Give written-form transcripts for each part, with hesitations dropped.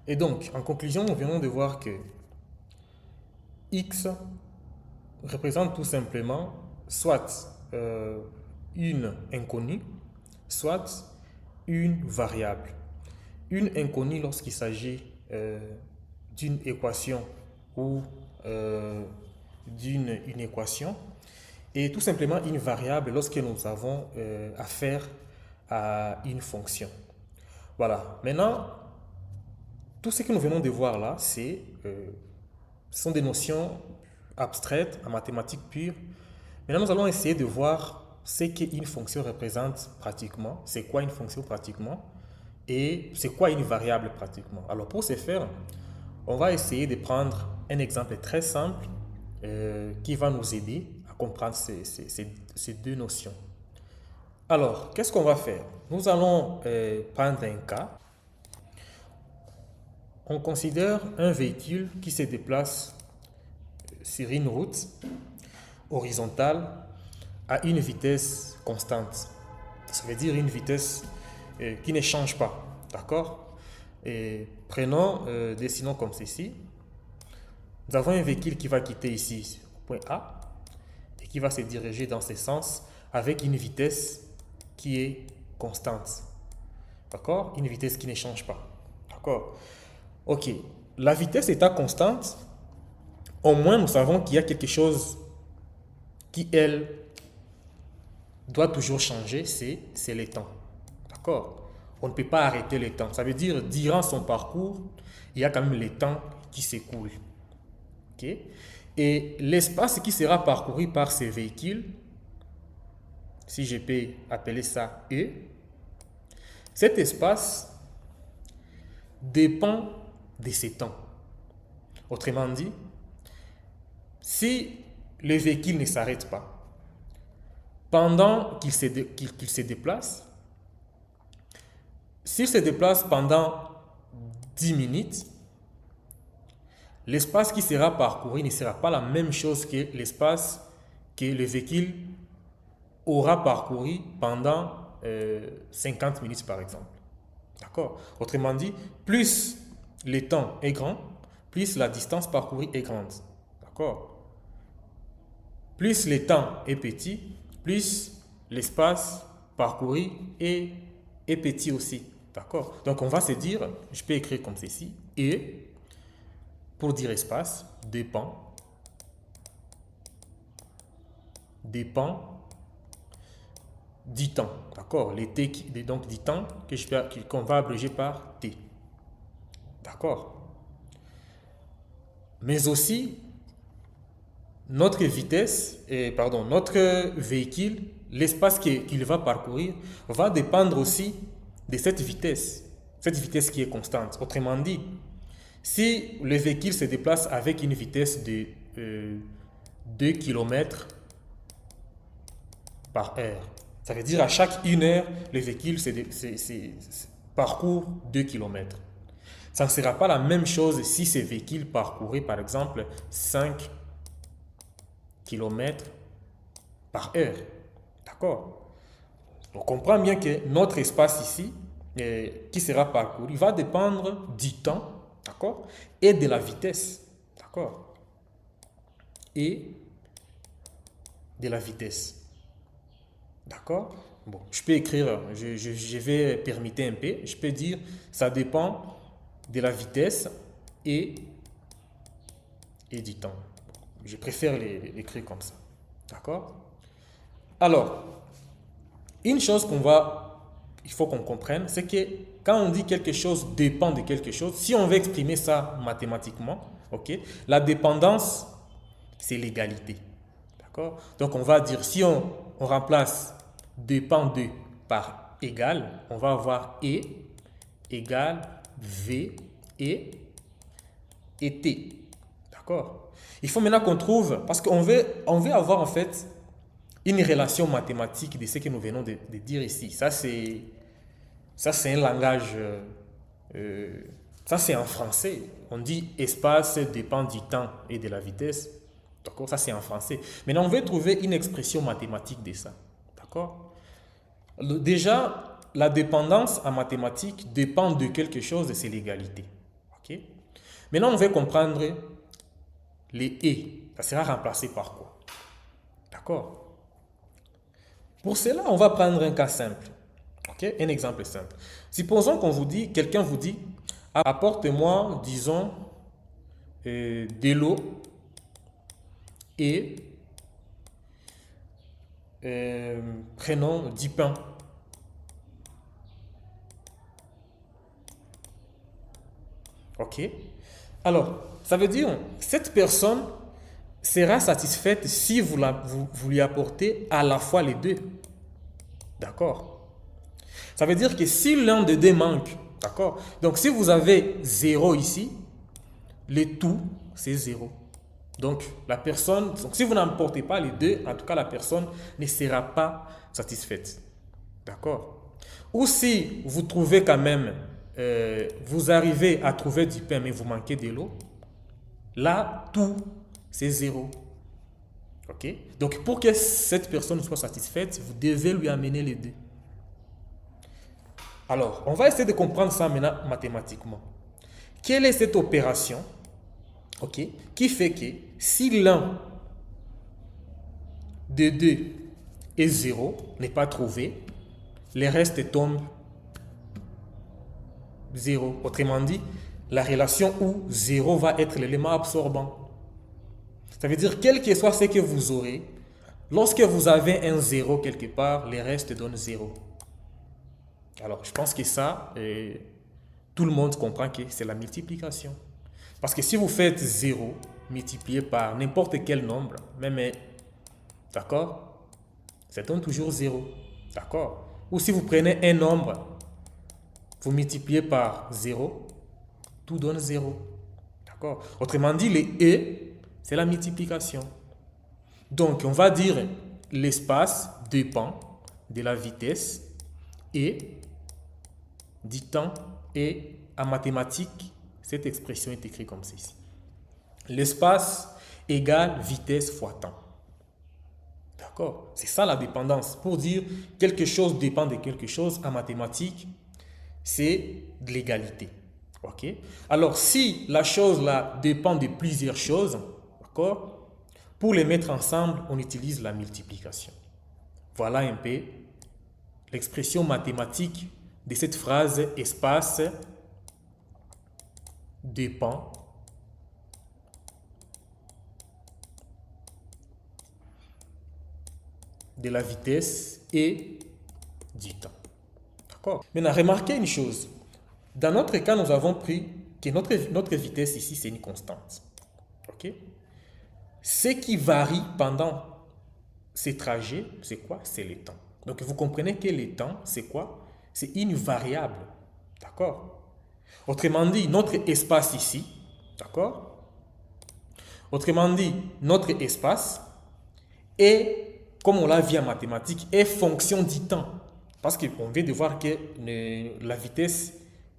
Et donc, en conclusion, nous venons de voir que x représente tout simplement soit une inconnue, soit une variable. Une inconnue lorsqu'il s'agit d'une équation ou d'une une équation, et tout simplement une variable lorsque nous avons affaire à une fonction. Voilà. Maintenant, tout ce que nous venons de voir là, ce sont des notions abstraites en mathématiques pures. Maintenant, nous allons essayer de voir ce qu'une fonction représente pratiquement, c'est quoi une fonction pratiquement, et c'est quoi une variable pratiquement. Alors pour ce faire, on va essayer de prendre un exemple très simple qui va nous aider à comprendre ces deux notions. Alors, qu'est-ce qu'on va faire? Nous allons prendre un cas. On considère un véhicule qui se déplace sur une route horizontale à une vitesse constante. Ça veut dire une vitesse qui ne change pas. D'accord? Et prenons, dessinons comme ceci. Nous avons un véhicule qui va quitter ici au point A et qui va se diriger dans ce sens avec une vitesse qui est constante. D'accord? Une vitesse qui ne change pas. D'accord? Ok. La vitesse étant constante, au moins nous savons qu'il y a quelque chose qui, elle, doit toujours changer, c'est le temps. D'accord? On ne peut pas arrêter le temps. Ça veut dire, durant son parcours, il y a quand même le temps qui s'écoule. Ok? Et l'espace qui sera parcouru par ces véhicules, si je peux appeler ça E, cet espace dépend de ces temps. Autrement dit, si le véhicule ne s'arrête pas, pendant qu'il se déplace, s'il se déplace pendant 10 minutes, l'espace qui sera parcouru ne sera pas la même chose que l'espace que le véhicule aura parcouru pendant 50 minutes par exemple. D'accord? Autrement dit, plus le temps est grand, plus la distance parcourue est grande. D'accord? Plus le temps est petit, plus l'espace parcouru est petit aussi. D'accord? Donc on va se dire, je peux écrire comme ceci, et pour dire espace, dépend du temps. D'accord? Les t, donc du temps qu'on va abréger par t. D'accord? Mais aussi, notre vitesse, notre véhicule, l'espace qu'il va parcourir va dépendre aussi de cette vitesse qui est constante. Autrement dit, si le véhicule se déplace avec une vitesse de 2 km par heure, ça veut dire à chaque 1 heure, le véhicule parcourt 2 km. Ça ne sera pas la même chose si ce véhicule parcourait par exemple 5 km par heure. D'accord? On comprend bien que notre espace ici, qui sera parcouru, va dépendre du temps, d'accord? Et de la vitesse, d'accord? Et de la vitesse, d'accord? Bon, je peux écrire, je vais permuter un peu, je peux dire, ça dépend de la vitesse et du temps. Je préfère l'écrire comme ça, d'accord? Alors, une chose il faut qu'on comprenne, c'est que quand on dit quelque chose dépend de quelque chose, si on veut exprimer ça mathématiquement, ok, la dépendance, c'est l'égalité. D'accord? Donc on va dire, si on remplace dépend de par égal, on va avoir E égale V et T. D'accord? Il faut maintenant qu'on trouve, parce qu'on veut avoir en fait une relation mathématique de ce que nous venons de dire ici. Ça, c'est un langage, ça c'est en français. On dit espace dépend du temps et de la vitesse. D'accord? Ça c'est en français. Maintenant, on veut trouver une expression mathématique de ça. D'accord? Déjà, la dépendance en mathématiques dépend de quelque chose, c'est l'égalité. OK? Maintenant, on va comprendre les et. Ça sera remplacé par quoi? D'accord? Pour cela, on va prendre un cas simple. OK? Un exemple simple. Supposons qu'on vous dit, quelqu'un vous dit, apporte-moi, disons, de l'eau et prenons 10 pains. OK? Alors, ça veut dire cette personne sera satisfaite si vous lui apportez à la fois les deux. D'accord? Ça veut dire que si l'un des deux manque, d'accord? Donc, si vous avez 0 ici, le tout, c'est 0. Donc, la personne, donc si vous n'apportez pas les deux, en tout cas, la personne ne sera pas satisfaite. D'accord? Ou si vous trouvez quand même, vous arrivez à trouver du pain, mais vous manquez de l'eau, là, tout, c'est 0. OK? Donc, pour que cette personne soit satisfaite, vous devez lui amener les deux. Alors, on va essayer de comprendre ça maintenant mathématiquement. Quelle est cette opération, OK, qui fait que si l'un de deux est 0, n'est pas trouvé, les restes tombent 0. Autrement dit, la relation où 0 va être l'élément absorbant. Ça veut dire, quel que soit ce que vous aurez, lorsque vous avez un 0 quelque part, les restes donnent 0. Alors, je pense que ça, tout le monde comprend que c'est la multiplication. Parce que si vous faites 0 multiplié par n'importe quel nombre, même, d'accord, ça donne toujours 0. D'accord? Ou si vous prenez un nombre, vous multipliez par 0, tout donne 0. D'accord? Autrement dit, les et, c'est la multiplication. Donc, on va dire l'espace dépend de la vitesse et du temps. Et en mathématiques, cette expression est écrite comme ceci. L'espace égale vitesse fois temps. D'accord? C'est ça la dépendance. Pour dire quelque chose dépend de quelque chose, en mathématiques, c'est de l'égalité. OK? Alors, si la chose là dépend de plusieurs choses, d'accord? Pour les mettre ensemble, on utilise la multiplication. Voilà un peu l'expression mathématique de cette phrase espace dépend de la vitesse et du temps. D'accord? Maintenant, remarquez une chose. Dans notre cas, nous avons pris que notre vitesse ici, c'est une constante. OK? Ce qui varie pendant ces trajets, c'est quoi? C'est le temps. Donc, vous comprenez que le temps, c'est quoi? C'est une variable. D'accord? Autrement dit, notre espace ici, d'accord? Autrement dit, notre espace est, comme on l'a vu en mathématiques, est fonction du temps. Parce qu'on vient de voir que la vitesse,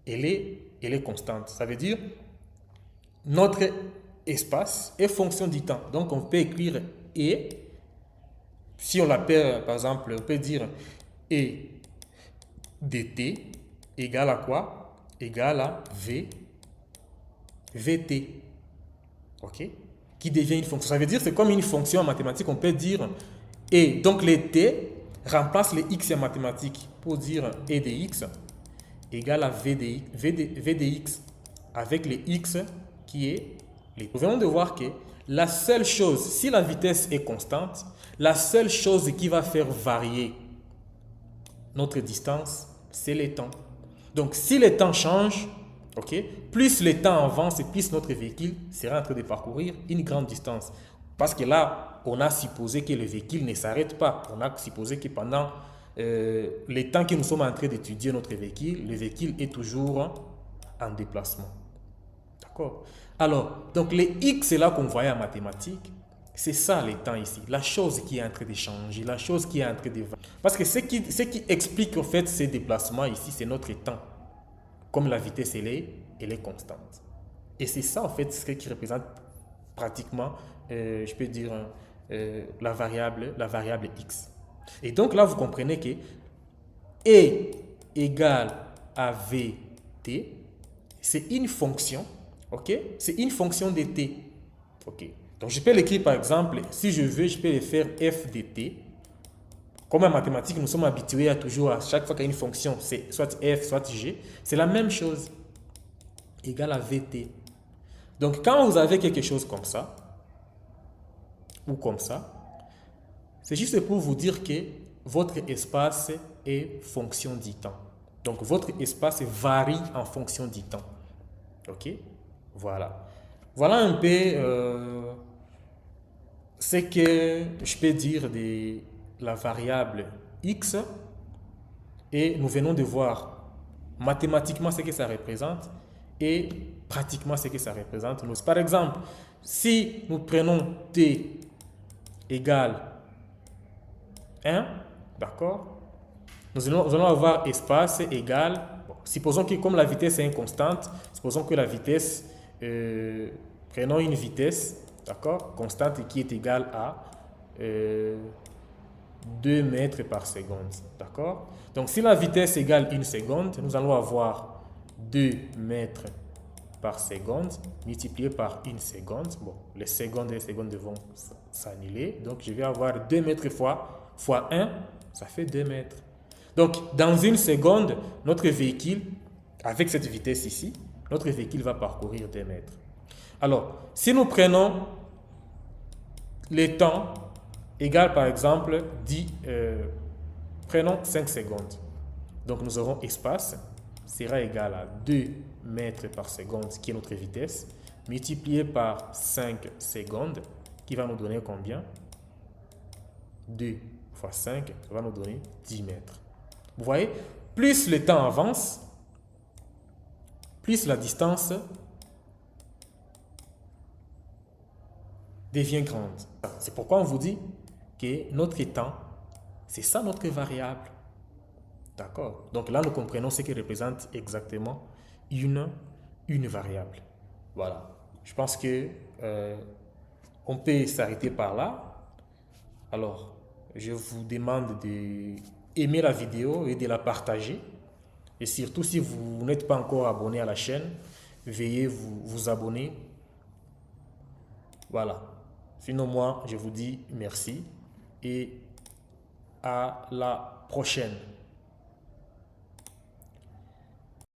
elle est constante. Ça veut dire, notre espace est fonction du temps. Donc, on peut écrire et, si on l'appelle, par exemple, on peut dire et dt égale à quoi? Égale à vt. OK? Qui devient une fonction. Ça veut dire c'est comme une fonction en mathématiques. On peut dire et. Donc, les t remplacent les x en mathématiques pour dire e de x égale à v de x avec les x qui est les. Nous venons de voir que la seule chose, si la vitesse est constante, la seule chose qui va faire varier notre distance, c'est le temps. Donc, si le temps change, okay, plus le temps avance et plus notre véhicule sera en train de parcourir une grande distance. Parce que là, on a supposé que le véhicule ne s'arrête pas. On a supposé que pendant le temps que nous sommes en train d'étudier notre véhicule, le véhicule est toujours en déplacement. D'accord? Alors, donc les x là qu'on voyait en mathématiques, c'est ça le temps ici. La chose qui est en train de changer, la chose qui est en train de... Parce que ce qui explique en fait ces déplacements ici, c'est notre temps. Comme la vitesse, elle est constante. Et c'est ça en fait ce qui représente pratiquement, je peux dire, la variable x. Et donc là, vous comprenez que E égale à vt c'est une fonction, ok? C'est une fonction de t, ok? Donc, je peux l'écrire par exemple, si je veux, je peux le faire f de t. Comme en mathématiques, nous sommes habitués à toujours, à chaque fois qu'il y a une fonction, c'est soit f, soit g, c'est la même chose, égale à vt. Donc, quand vous avez quelque chose comme ça, ou comme ça, c'est juste pour vous dire que votre espace est fonction du temps. Donc, votre espace varie en fonction du temps. OK? Voilà. Voilà un peu ce que je peux dire de la variable x. Et nous venons de voir mathématiquement ce que ça représente et pratiquement ce que ça représente. Par exemple, si nous prenons t égale 1, d'accord, nous allons avoir espace égal, bon, supposons que comme la vitesse est une constante, supposons que la vitesse, prenons une vitesse, d'accord, constante qui est égale à 2 mètres par seconde, d'accord. Donc si la vitesse égale 1 seconde, nous allons avoir 2 mètres par seconde multiplié par 1 seconde. Bon, les secondes et les secondes vont s'annuler. Donc, je vais avoir 2 mètres fois 1, ça fait 2 mètres. Donc, dans une seconde, notre véhicule, avec cette vitesse ici, notre véhicule va parcourir 2 mètres. Alors, si nous prenons le temps égal, par exemple, prenons 5 secondes. Donc, nous aurons espace sera égal à 2 mètres par seconde, qui est notre vitesse, multiplié par 5 secondes, qui va nous donner combien? 2 fois 5, ça va nous donner 10 mètres. Vous voyez, plus le temps avance, plus la distance devient grande. C'est pourquoi on vous dit que notre temps, c'est ça notre variable. D'accord? Donc là, nous comprenons ce qui représente exactement une variable. Voilà. Je pense que on peut s'arrêter par là. Alors, je vous demande d'aimer la vidéo et de la partager. Et surtout, si vous n'êtes pas encore abonné à la chaîne, veuillez vous abonner. Voilà. Sinon, moi, je vous dis merci et à la prochaine.